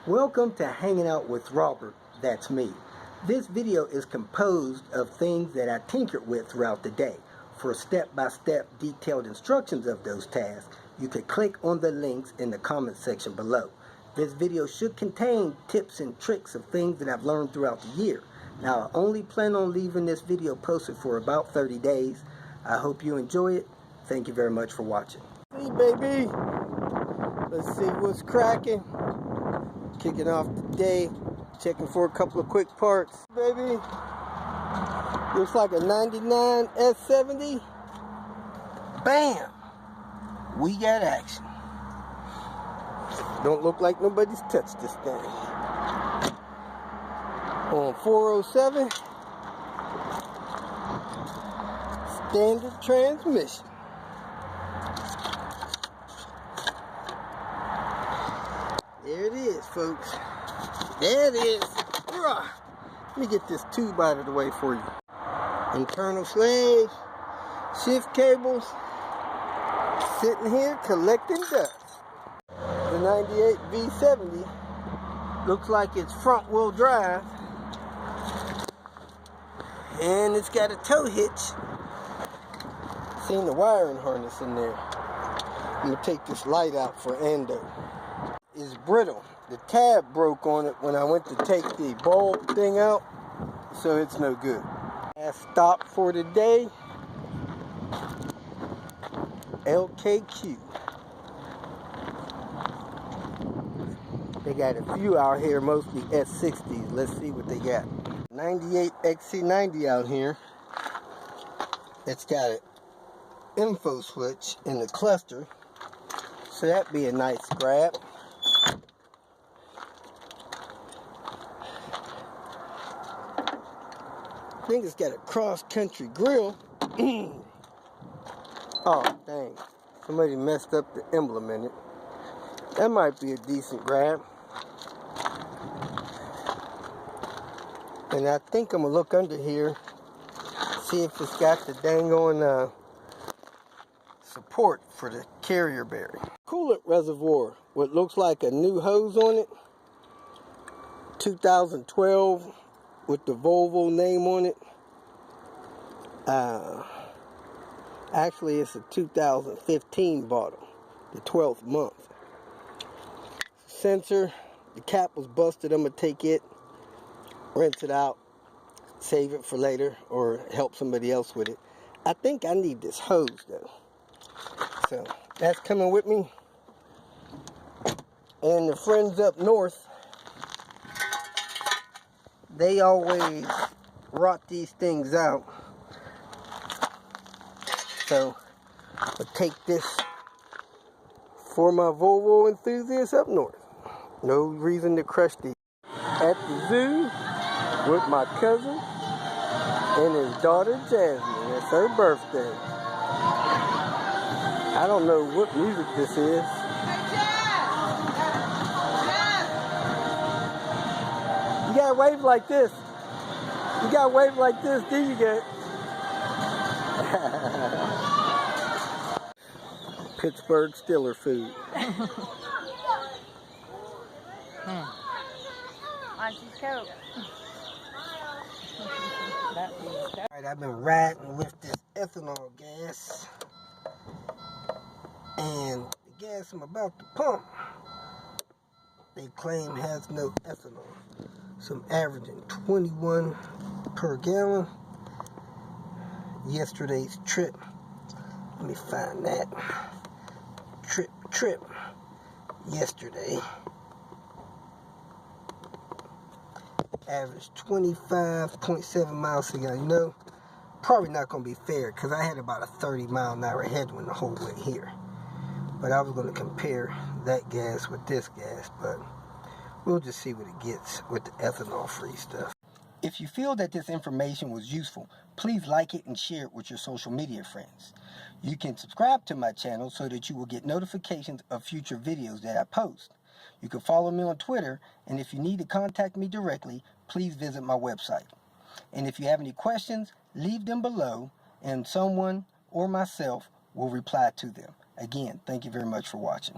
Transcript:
Welcome to Hanging Out with Robert, that's me. This video is composed of things that I tinkered with throughout the day. For step-by-step detailed instructions of those tasks, you can click on the links in the comment section below. This video should contain tips and tricks of things that I've learned throughout the year. Now, I only plan on leaving this video posted for about 30 days. I hope you enjoy it. Thank you very much for watching. Hey baby, let's see what's cracking. Kicking off the day, checking for a couple of quick parts. Baby, looks like a 99 S70. Bam! We got action. Don't look like nobody's touched this thing. On 407, standard transmission. There it is, folks. There it is. Let me get this tube out of the way for you. Internal slaves, shift cables, sitting here collecting dust. The 98 V70 looks like it's front wheel drive, and it's got a tow hitch. Seen the wiring harness in there. I'm gonna take this light out for Ando. Is brittle. The tab broke on it when I went to take the bulb thing out, so it's no good. Last stop for today, LKQ. They got a few out here, mostly S60s. Let's see what they got. 98 XC90 out here. It's got an info switch in the cluster, so that'd be a nice grab. I think it's got a cross-country grill. Oh, dang. Somebody messed up the emblem in it. That might be a decent grab. And I think I'm going to look under here, see if it's got the dang on support for the carrier bearing. Coolant reservoir, what looks like a new hose on it. 2012. With the Volvo name on it. Actually, it's a 2015 bottle, the 12th month. Sensor, the cap was busted. I'm gonna take it, rinse it out, save it for later, or help somebody else with it. I think I need this hose though. So that's coming with me. And the friends up north, they always rot these things out. So I'll take this for my Volvo enthusiasts up north. No reason to crush these. At the zoo with my cousin and his daughter Jasmine. It's her birthday. I don't know what music this is. You gotta wave like this. You gotta wave like this, do you get? Pittsburgh Steeler food. Auntie's Coke. Alright, I've been riding with this ethanol gas. And the gas I'm about to pump, they claim has no ethanol. So I'm averaging 21 per gallon. Yesterday's trip, let me find that. Trip yesterday. Average 25.7 miles a gallon. You know, probably not going to be fair because I had about a 30-mile-an-hour headwind the whole way here. But I was going to compare that gas with this gas, but we'll just see what it gets with the ethanol-free stuff. If you feel that this information was useful, please like it and share it with your social media friends. You can subscribe to my channel so that you will get notifications of future videos that I post. You can follow me on Twitter, and if you need to contact me directly, please visit my website. And if you have any questions, leave them below, and someone or myself will reply to them. Again, thank you very much for watching.